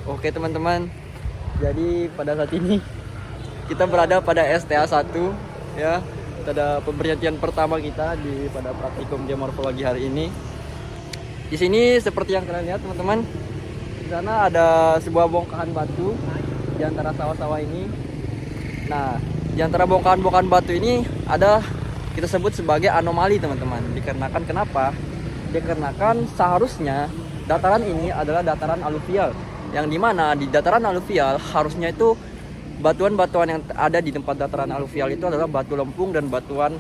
Oke teman-teman, jadi pada saat ini kita berada pada STA 1 ya. Kita ada pemberhentian pertama kita pada praktikum geomorfologi hari ini. Di sini seperti yang kalian lihat teman-teman, di sana ada sebuah bongkahan batu di antara sawah-sawah ini. Nah, di antara bongkahan-bongkahan batu ini ada kita sebut sebagai anomali teman-teman. Dikarenakan kenapa? Dikarenakan seharusnya dataran ini adalah dataran aluvial, yang dimana di dataran aluvial harusnya itu batuan-batuan yang ada di tempat dataran aluvial itu adalah batu lempung dan batuan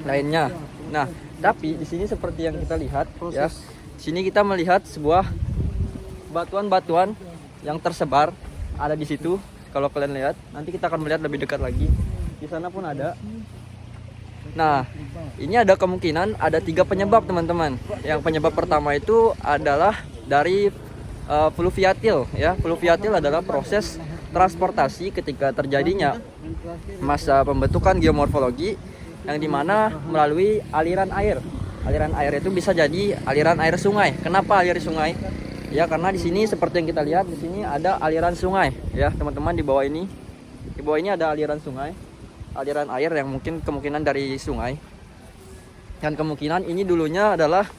lainnya. Nah, tapi di sini seperti yang kita lihat ya, di sini kita melihat sebuah batuan-batuan yang tersebar ada di situ. Kalau kalian lihat, nanti kita akan melihat lebih dekat lagi. Di sana pun ada. Nah, ini ada kemungkinan ada 3 penyebab teman-teman. Yang penyebab pertama itu adalah dari fluviatil ya. Fluviatil adalah proses transportasi ketika terjadinya masa pembentukan geomorfologi yang dimana melalui aliran air. Aliran air itu bisa jadi aliran air sungai. Kenapa air sungai? Ya karena di sini seperti yang kita lihat di sini ada aliran sungai ya teman-teman. Di bawah ini ada aliran sungai, aliran air yang mungkin kemungkinan dari sungai, dan kemungkinan ini dulunya adalah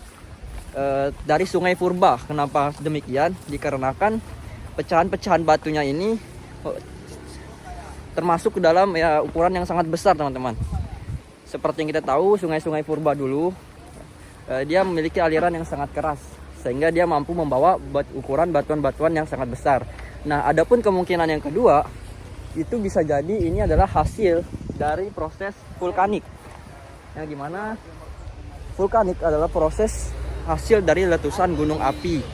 dari Sungai Purba. Kenapa demikian? Dikarenakan pecahan-pecahan batunya ini termasuk ke dalam ya ukuran yang sangat besar teman-teman. Seperti yang kita tahu, sungai-sungai Purba dulu dia memiliki aliran yang sangat keras sehingga dia mampu membawa ukuran batuan-batuan yang sangat besar. Nah, adapun kemungkinan yang kedua itu bisa jadi ini adalah hasil dari proses vulkanik, yang dimana vulkanik adalah proses hasil dari letusan gunung api.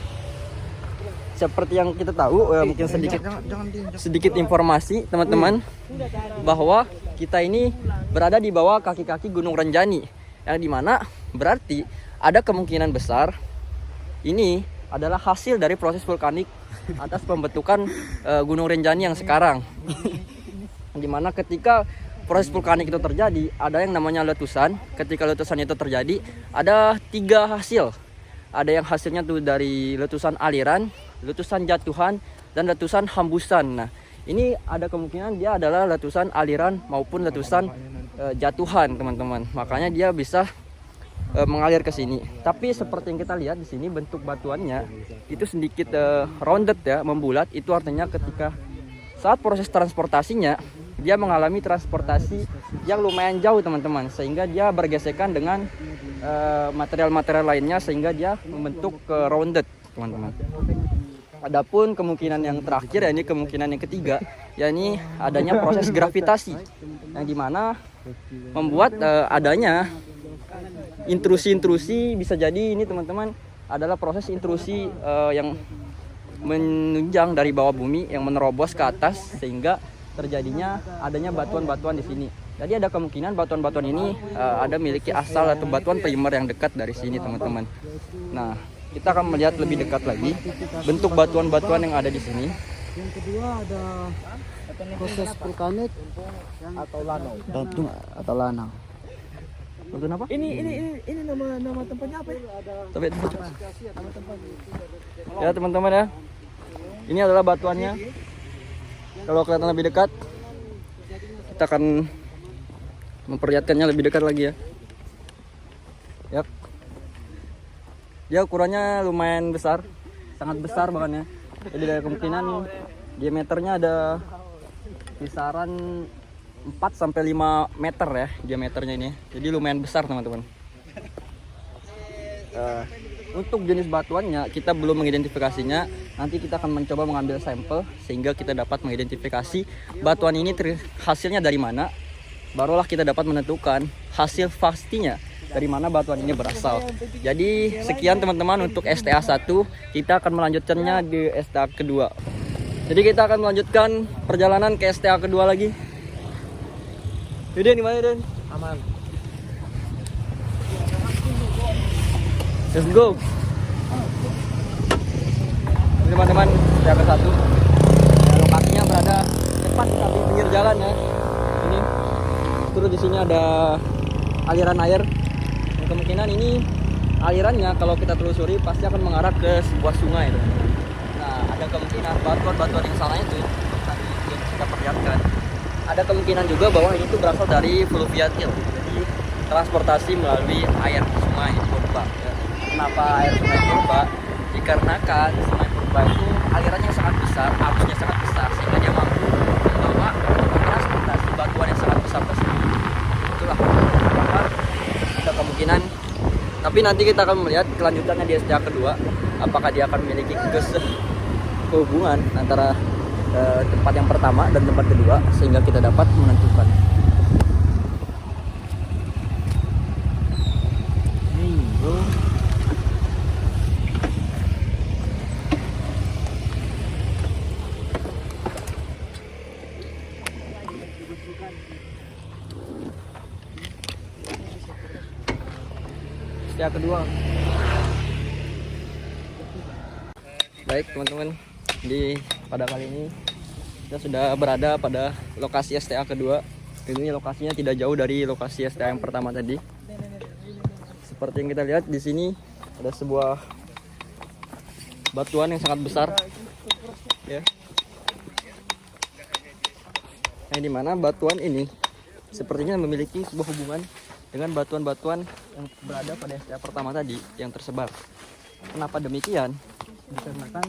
Seperti yang kita tahu, mungkin sedikit informasi teman-teman, bahwa kita ini berada di bawah kaki-kaki Gunung Renjani, yang dimana berarti ada kemungkinan besar ini adalah hasil dari proses vulkanik atas pembentukan Gunung Renjani yang sekarang. Dimana ketika proses vulkanik itu terjadi, ada yang namanya letusan. Ketika letusan itu terjadi, ada 3 hasil. Ada yang hasilnya tuh dari letusan aliran, letusan jatuhan, dan letusan hembusan. Nah, ini ada kemungkinan dia adalah letusan aliran maupun letusan jatuhan, teman-teman. Makanya dia bisa mengalir ke sini. Tapi seperti yang kita lihat di sini, bentuk batuannya itu sedikit rounded ya, membulat. Itu artinya ketika saat proses transportasinya dia mengalami transportasi yang lumayan jauh teman-teman, sehingga dia bergesekan dengan material-material lainnya sehingga dia membentuk rounded teman-teman. Adapun kemungkinan yang terakhir, ya ini kemungkinan yang ketiga, yakni adanya proses gravitasi yang dimana membuat adanya intrusi-intrusi. Bisa jadi ini teman-teman adalah proses intrusi yang menunjang dari bawah bumi yang menerobos ke atas sehingga terjadinya adanya batuan-batuan di sini. Jadi ada kemungkinan batuan-batuan ini ada memiliki asal atau batuan primer yang dekat dari sini teman-teman. Nah, kita akan melihat lebih dekat lagi bentuk batuan-batuan yang ada di sini. Yang kedua ada proses vulkanik atau lanau. Batu atau lanau. Batu apa? Ini nama tempatnya apa ya? Coba ya teman-teman ya. Ini adalah batuannya. Kalau kelihatan lebih dekat, kita akan memperlihatkannya lebih dekat lagi ya. Yap. Dia ukurannya lumayan besar, sangat besar bahkan ya. Jadi ada kemungkinan diameternya ada kisaran 4-5 meter ya diameternya ini. Jadi lumayan besar teman-teman. Untuk jenis batuannya kita belum mengidentifikasinya. Nanti kita akan mencoba mengambil sampel sehingga kita dapat mengidentifikasi batuan ini hasilnya dari mana. Barulah kita dapat menentukan hasil pastinya dari mana batuan ini berasal. Jadi sekian teman-teman untuk STA 1. Kita akan melanjutkannya di STA kedua. Jadi kita akan melanjutkan perjalanan ke STA kedua lagi. Yudin, gimana Den? Aman. Let's go. Teman-teman, STA ke 1. Ya, lokasinya berada tepat di samping pinggir jalan ya. Ini. Terus di sini ada aliran air. Dan kemungkinan ini alirannya kalau kita telusuri pasti akan mengarah ke sebuah sungai. Nah, ada kemungkinan batuan-batuan yang salah itu tadi yang kita perlihatkan, ada kemungkinan juga bahwa ini tuh berasal dari fluviatil, jadi transportasi melalui air sungai Purba. Ya. Kenapa air sungai Purba? Dikarenakan sungai Purba itu alirannya sangat besar, arusnya sangat besar, sehingga dia mampu membawa transportasi batuan yang sangat besar tersebut. Itulah kenapa ada kemungkinan. Tapi nanti kita akan melihat kelanjutannya di STA kedua, apakah dia akan memiliki hubungan antara tempat yang pertama dan tempat kedua, sehingga kita dapat menentukan. Bro. STA kedua. Baik teman-teman, pada kali ini kita sudah berada pada lokasi STA kedua. Ini lokasinya tidak jauh dari lokasi STA yang pertama tadi. Seperti yang kita lihat di sini ada sebuah batuan yang sangat besar, ya. Yang dimana batuan ini sepertinya memiliki sebuah hubungan dengan batuan-batuan yang berada pada STA pertama tadi yang tersebar. Kenapa demikian? Dikarenakan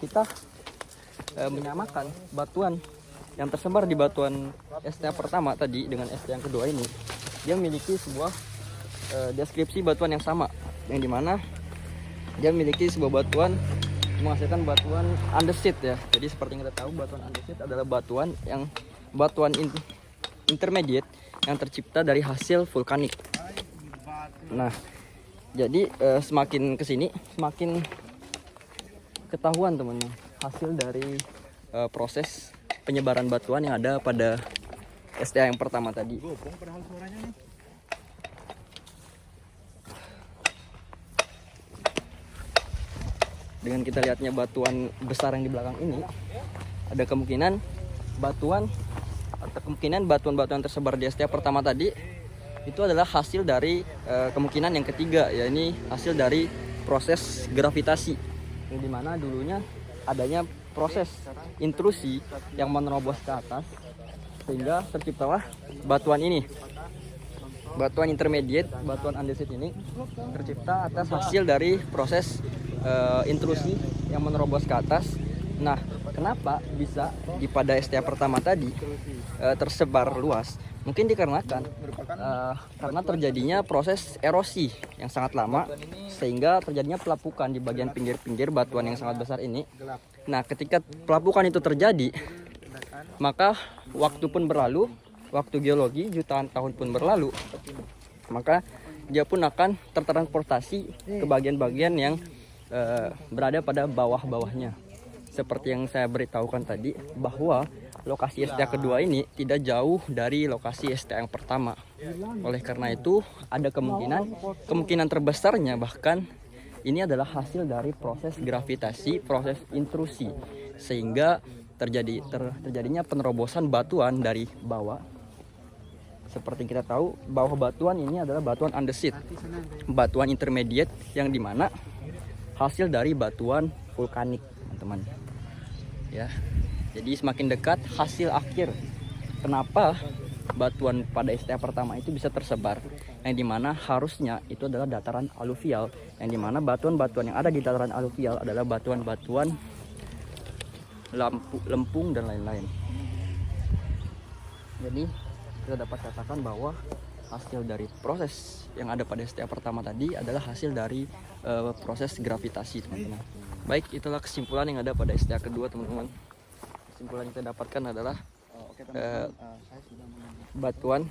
kita menyamakan batuan yang tersebar di batuan STA pertama tadi dengan STA yang kedua ini. Dia memiliki sebuah deskripsi batuan yang sama, yang dimana dia memiliki sebuah batuan menghasilkan batuan andesit, ya. Jadi seperti yang kita tahu, batuan andesit adalah batuan intermediate yang tercipta dari hasil vulkanik. Nah, jadi semakin kesini semakin ketahuan teman-teman hasil dari proses penyebaran batuan yang ada pada STA yang pertama tadi. Dengan kita lihatnya batuan besar yang di belakang ini, ada kemungkinan batuan-batuan tersebar di STA pertama tadi itu adalah hasil dari kemungkinan yang ketiga, ya, ini hasil dari proses gravitasi, yang dimana dulunya adanya proses intrusi yang menerobos ke atas sehingga terciptalah batuan ini. Batuan intermediate, batuan andesit ini tercipta atas hasil dari proses intrusi yang menerobos ke atas. Nah, kenapa bisa pada STA pertama tadi tersebar luas? Mungkin dikarenakan karena terjadinya proses erosi yang sangat lama, sehingga terjadinya pelapukan di bagian pinggir-pinggir batuan yang sangat besar ini. Nah, ketika pelapukan itu terjadi, maka waktu pun berlalu, waktu geologi jutaan tahun pun berlalu, maka dia pun akan tertransportasi ke bagian-bagian yang berada pada bawah-bawahnya. Seperti yang saya beritahukan tadi, bahwa lokasi STA kedua ini tidak jauh dari lokasi STA yang pertama. Oleh karena itu, ada kemungkinan terbesarnya bahkan ini adalah hasil dari proses gravitasi, proses intrusi, sehingga terjadinya penerobosan batuan dari bawah. Seperti kita tahu, bawah batuan ini adalah batuan andesit, batuan intermediate, yang dimana hasil dari batuan vulkanik, teman-teman. Ya, jadi semakin dekat hasil akhir. Kenapa batuan pada STA pertama itu bisa tersebar? Yang dimana harusnya itu adalah dataran aluvial, yang dimana batuan-batuan yang ada di dataran aluvial adalah batuan-batuan lempung dan lain-lain. Jadi kita dapat katakan bahwa hasil dari proses yang ada pada STA pertama tadi adalah hasil dari proses gravitasi, teman-teman. Baik, itulah kesimpulan yang ada pada STA kedua, teman-teman. Kesimpulan yang kita dapatkan adalah batuan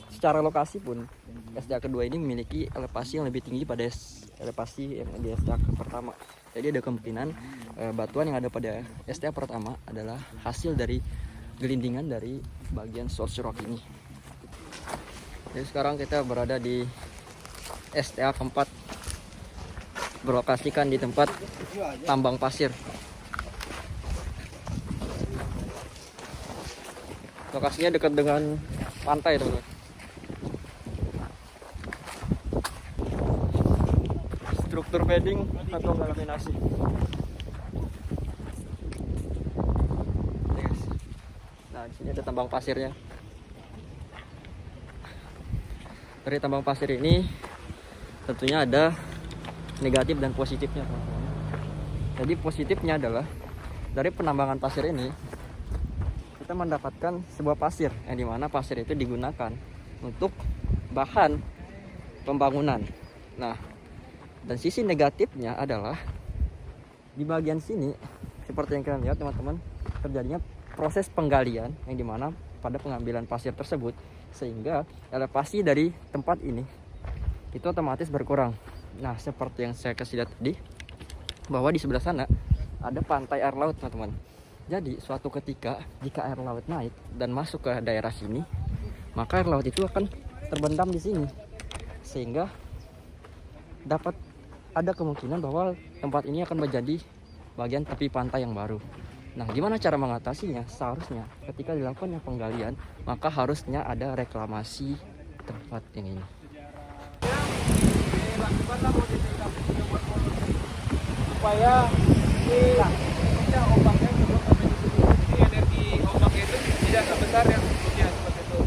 secara lokasi pun STA kedua ini memiliki elevasi yang lebih tinggi pada elevasi yang di STA pertama. Jadi ada kemungkinan batuan yang ada pada STA pertama adalah hasil dari gelindingan dari bagian source rock ini. Jadi sekarang kita berada di STA keempat, berlokasikan di tempat tambang pasir. Lokasinya dekat dengan pantai, teman-teman. Struktur bedding atau laminasi. Nah, di sini ada tambang pasirnya. Dari tambang pasir ini tentunya ada negatif dan positifnya, teman-teman. Jadi positifnya adalah dari penambangan pasir ini kita mendapatkan sebuah pasir yang dimana pasir itu digunakan untuk bahan pembangunan. Nah, dan sisi negatifnya adalah di bagian sini seperti yang kalian lihat, teman-teman, terjadinya proses penggalian yang dimana pada pengambilan pasir tersebut sehingga elevasi dari tempat ini itu otomatis berkurang. Nah, seperti yang saya kasih lihat tadi, bahwa di sebelah sana ada pantai air laut, teman-teman. Jadi suatu ketika jika air laut naik dan masuk ke daerah sini, maka air laut itu akan terbendam di sini, sehingga dapat ada kemungkinan bahwa tempat ini akan menjadi bagian tepi pantai yang baru. Nah, gimana cara mengatasinya? Seharusnya ketika dilakukan penggalian, maka harusnya ada reklamasi tempat yang ini. Supaya ombaknya energi ombaknya itu tidak sebesar yang sebelumnya seperti itu.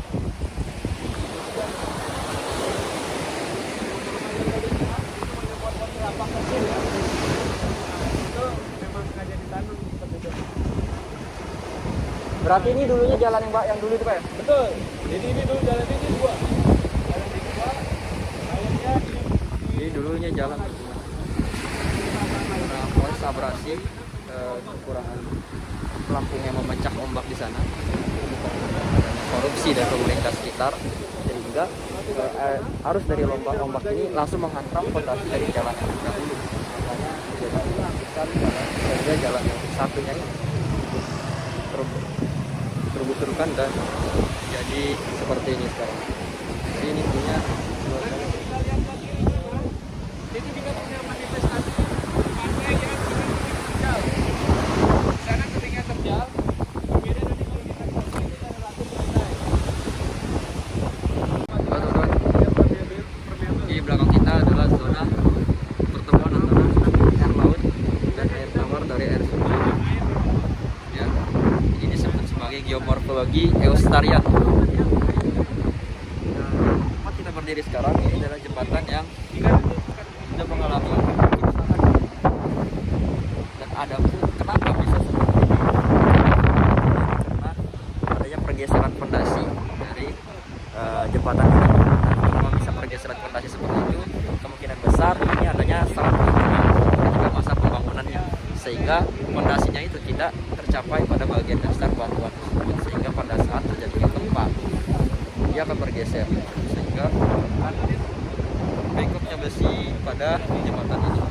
Itu memang sengaja ditanam seperti itu. Berarti ini dulunya jalan yang dulu itu, Pak ya? Betul. Jadi ini dulu jalan ini dua. Jalan ini dua. Akhirnya Jadi dulunya jalan proses abrasi, kekurangan pelampung yang memecah ombak di sana, korupsi dari pemerintah sekitar, sehingga arus dari ombak ini langsung menghantam fondasi dari jalan yang terdahulu. Makanya jadi jalan yang satunya ini tergusurkan dan jadi seperti ini sekarang. Jadi ini punya jadi kita punya manifestasi pantai yang terjal. Sana ketinggian terjal. Beda nanti kalau kita pantai kita relatif santai. di belakang kita adalah zona pertemuan antara air laut dan air tawar dari air sungai. Ya, ini disebut sebagai geomorfologi eustarian. Nah, tempat kita berdiri sekarang ini adalah jembatan yang sudah mengalami kerusakan. Dan ada pun kenapa bisa seperti ini? Karena adanya pergeseran fondasi dari jembatan ini. Kalau bisa pergeseran fondasi seperti itu, kemungkinan besar ini adanya salah ketika masa pembangunannya, sehingga fondasinya itu tidak tercapai pada bagian dasar batuan tersebut, sehingga pada saat terjadinya gempa dia akan bergeser sehingga bengkoknya besi pada jembatan ini.